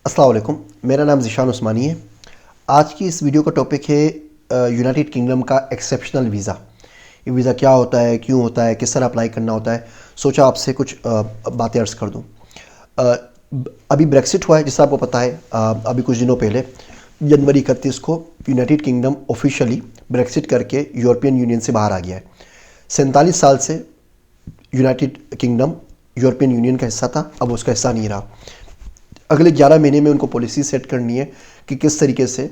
अस्सलाम वालेकुम, मेरा नाम ज़ीशान उस्मानी है। आज की इस वीडियो का टॉपिक है यूनाइटेड किंगडम का एक्सेप्शनल वीज़ा। ये वीज़ा क्या होता है, क्यों होता है, किस तरह अप्लाई करना होता है। सोचा आपसे कुछ बातें अर्ज़ कर दूँ। अभी ब्रेक्सिट हुआ है, जिससे आपको पता है। अभी कुछ दिनों पहले जनवरी 31 को यूनाइटेड किंगडम ऑफिशियली ब्रेक्सिट करके यूरोपियन यूनियन से बाहर आ गया है। 47 साल से यूनाइटेड किंगडम यूरोपियन यूनियन का हिस्सा था, अब उसका हिस्सा नहीं रहा। अगले 11 महीने में उनको पॉलिसी सेट करनी है कि किस तरीके से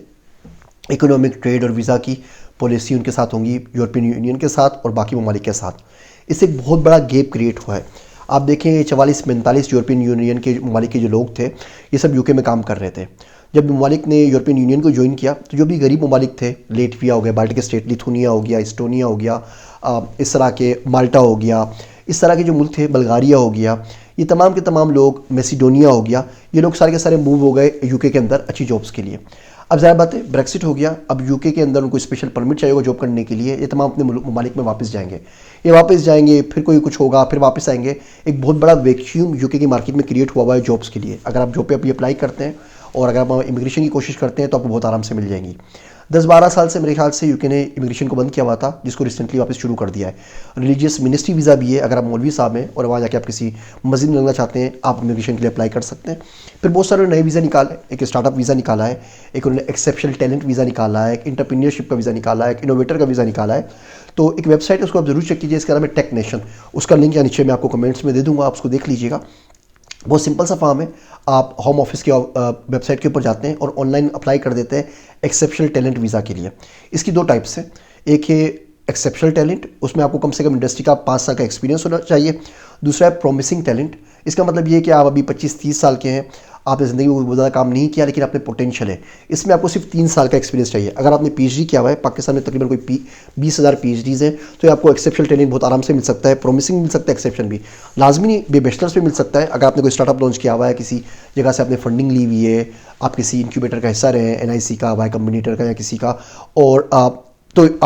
इकोनॉमिक, ट्रेड और वीज़ा की पॉलिसी उनके साथ होंगी, यूरोपियन यूनियन के साथ और बाकी ममालिक के साथ। इससे एक बहुत बड़ा गैप क्रिएट हुआ है। आप देखें, 44-45 यूरोपियन यूनियन के ममालिक के जो लोग थे, ये सब यूके में काम कर रहे थे। जब ममालिक ने यूरोपियन यूनियन को ज्वाइन किया तो जो भी गरीब ममालिक थे, लेटविया हो गया, बाल्टिक स्टेट, लिथुनिया हो गया, इस्टोनिया हो गया, इस तरह के माल्टा हो गया, इस तरह के जो मुल्क थे, बल्गारिया हो गया, ये तमाम के तमाम लोग, मैसिडोनिया हो गया, ये लोग सारे के सारे मूव हो गए यूके के अंदर अच्छी जॉब्स के लिए। अब ज़ाहिर बात है, ब्रेक्सिट हो गया, अब यूके के अंदर उनको स्पेशल परमिट चाहिए होगा जॉब करने के लिए। ये तमाम अपने ममालिक में वापस जाएंगे, ये वापस जाएंगे, फिर कोई कुछ होगा, फिर वापस आएंगे। एक बहुत बड़ा वैक्यूम यूके की मार्केट में क्रिएट हुआ है जॉब्स के लिए। अगर आप जॉब पे अभी अप्लाई करते हैं और अगर आप इमिग्रेशन की कोशिश करते हैं तो आपको बहुत आराम से मिल जाएंगी। 10-12 साल से मेरे ख्याल से यूके ने इमिग्रेशन को बंद किया हुआ था, जिसको रिसेंटली वापस शुरू कर दिया है। रिलीजियस मिनिस्ट्री वीज़ा भी है, अगर आप मौलवी साहब हैं और वहाँ जाके आप किसी मस्जिद में लगना चाहते हैं, आप इमिग्रेशन के लिए अप्लाई कर सकते हैं। फिर बहुत सारे नए वीज़ा निकाले, एक स्टार्टअप वीज़ा निकाला है, एक उन्होंने एक्सेप्शनल टैलेंट वीज़ा निकाला है, एक इंटरप्रीनियरशिप का वीज़ा निकाला है, एक इनोवेटर का वीज़ा निकाला है। तो एक वेबसाइट है, उसको आप जरूर चेक कीजिए, इसका नाम है टेक नेशन। उसका लिंक यहाँ नीचे मैं आपको कमेंट्स में दे दूँगा, आप उसको देख लीजिएगा। बहुत सिंपल सा फॉर्म है, आप होम ऑफिस के वेबसाइट के ऊपर जाते हैं और ऑनलाइन अप्लाई कर देते हैं एक्सेप्शनल टैलेंट वीज़ा के लिए। इसकी 2 टाइप्स है, एक है एक्सेप्शनल टैलेंट, उसमें आपको कम से कम इंडस्ट्री का 5 साल का एक्सपीरियंस होना चाहिए। दूसरा है प्रॉमिसिंग टैलेंट, इसका मतलब ये है कि आप अभी 25-30 साल के हैं, आपने ज़िंदगी में बहुत ज़्यादा काम नहीं किया, लेकिन आपने पोटेंशियल है। इसमें आपको सिर्फ 3 साल का एक्सपीरियंस चाहिए। अगर आपने पीएचडी किया हुआ है, पाकिस्तान में तकरीबन कोई 20,000 पीएचडीज़ हैं, तो आपको एक्सेप्शनल टैलेंट बहुत आराम से मिल सकता है, प्रॉमिसिंग मिल सकता है, एक्सेप्शन भी लाजमी नहीं, बैचलर्स पे मिल सकता है। अगर आपने कोई स्टार्टअप लॉन्च किया हुआ है, किसी जगह से आपने फंडिंग ली हुई है, आप किसी इंक्यूबेटर का हिस्सा रहे हैं, एनआईसी का, वाई कम्बिनेटर का या किसी का, और आप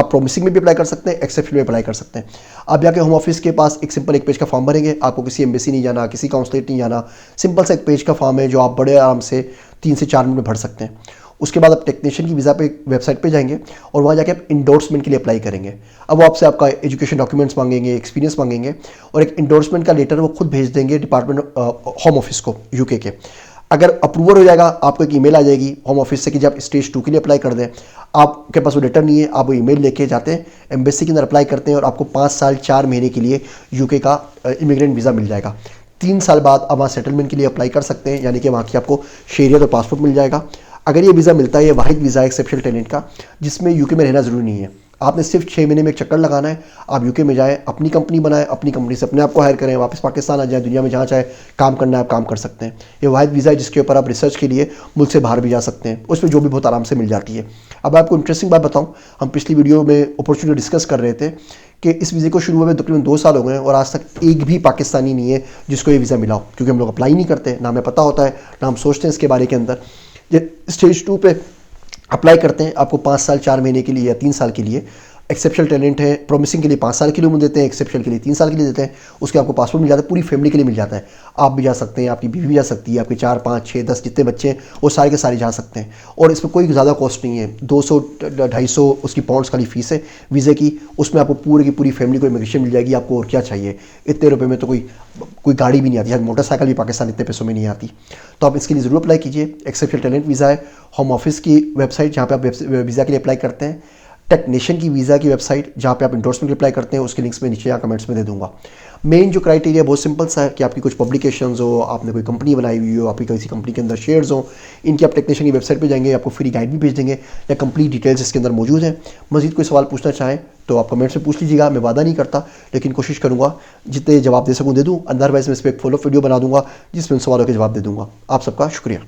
प्रॉमिसिंग में भी अप्लाई कर सकते हैं, एक्सेप्शन में अप्लाई कर सकते हैं। आप जाके होम ऑफिस के पास एक सिंपल 1 पेज का फॉर्म भरेंगे, आपको किसी एम्बेसी नहीं जाना, किसी काउंसलेट नहीं जाना, सिंपल सा 1 पेज का फॉर्म है जो आप बड़े आराम से 3 से 4 मिनट में भर सकते हैं। उसके बाद आप टेक्नीशियन की वीज़ा पे वेबसाइट पे जाएंगे और वहाँ जाके आप इंडोर्समेंट के लिए अप्लाई करेंगे। अब वो आपसे आपका एजुकेशन डॉक्यूमेंट्स मांगेंगे, एक्सपीरियंस मांगेंगे और एक इंडोर्समेंट का लेटर वो खुद भेज देंगे डिपार्टमेंट होम ऑफिस को, यूके के। अगर अप्रूवल हो जाएगा, आपको एक ईमेल आ जाएगी होम ऑफिस से कि जब स्टेज 2 के लिए अप्लाई कर दें। आपके पास वो लेटर नहीं है, आप वो ईमेल लेके जाते हैं, एम्बेसी के अंदर अप्लाई करते हैं और आपको 5 साल 4 महीने के लिए यूके का इमिग्रेंट वीज़ा मिल जाएगा। 3 साल बाद आप वहाँ सेटलमेंट के लिए अप्लाई कर सकते हैं, यानी कि वहाँ की आपको शहरियत और पासपोर्ट मिल जाएगा। अगर ये वीज़ा मिलता है, ये वाहिद वीज़ा है एक्सेप्शनल टैलेंट का, जिसमें यूके में रहना ज़रूरी नहीं है। आपने सिर्फ 6 महीने में एक चक्कर लगाना है, आप यूके में जाएँ, अपनी कंपनी बनाएं, अपनी कंपनी से अपने आप को हायर करें, वापस पाकिस्तान आ जाएँ, दुनिया में जहाँ चाहे काम करना है आप काम कर सकते हैं। ये वाहिद वीज़ा है जिसके ऊपर आप रिसर्च के लिए मुल्क से बाहर भी जा सकते हैं, उसमें जो भी बहुत आराम से मिल जाती है। अब आपको इंटरेस्टिंग बात बताऊँ, हम पिछली वीडियो में अपॉर्चुनिटी डिस्कस कर रहे थे कि इस वीज़े को शुरू हुए तकरीबन 2 साल हो गए हैं और आज तक एक भी पाकिस्तानी नहीं है जिसको ये वीज़ा मिला हो, क्योंकि हम लोग अप्लाई नहीं करते, ना हमें पता होता है, ना हम सोचते हैं इसके बारे के अंदर। ये स्टेज 2 पे अप्लाई करते हैं, आपको 5 साल 4 महीने के लिए या 3 साल के लिए एक्सेप्शनल टैलेंट है, प्रॉमिसिंग के लिए 5 साल के लिए देते हैं, एक्सेप्शनल के लिए 3 साल के लिए देते हैं। उसके आपको पासपोर्ट मिल जाता है, पूरी फैमिली के लिए मिल जाता है। आप भी जा सकते हैं, आपकी बीवी भी जा सकती है, आपके 4, 5, 6, 10 जितने बच्चे हैं वो सारे के सारे जा सकते हैं। और इसमें कोई ज़्यादा कॉस्ट नहीं है, 200-250 उसकी पाउंड्स खाली फीस है वीज़े की। उसमें आपको पूरी की पूरी फैमिली को इमिग्रेशन मिल जाएगी। आपको और क्या चाहिए, इतने रुपये में तो कोई गाड़ी भी नहीं आती, मोटरसाइकिल भी पाकिस्तान इतने पैसों में नहीं आती। तो आप इसके लिए ज़रूर अप्लाई कीजिए। एक्सेप्शनल टैलेंट वीज़ा है, होम ऑफिस की वेबसाइट जहाँ पे आप वीज़ा के लिए अप्लाई करते हैं, टेक नेशन की वीज़ा की वेबसाइट जहाँ पे आप इंडोर्समेंट अप्लाई करते हैं, उसके लिंक्स में नीचे यहाँ कमेंट्स में दे दूंगा। मेन जो क्राइटेरिया बहुत सिंपल सा है कि आपकी कुछ पब्लिकेशंस हो, आपने कोई कंपनी बनाई हुई हो, आपकी किसी कंपनी के अंदर शेयर्स हो, इनकी आप टेक्नीशियन की वेबसाइट पे जाएंगे, आपको फ्री गाइड भी भेज देंगे या कंप्लीट डिटेल्स इसके अंदर मौजूद हैं। मज़ीद कोई सवाल पूछना चाहें तो आप कमेंट्स में पूछ लीजिएगा, मैं वादा नहीं करता, लेकिन कोशिश करूँगा जितने जवाब दे सकूँ दे दूँ। अदरवाइज़ मैं इस पर एक फॉलो वीडियो बना दूँगा जिसमें उन सवालों के जवाब दे दूँगा। आप सबका शुक्रिया।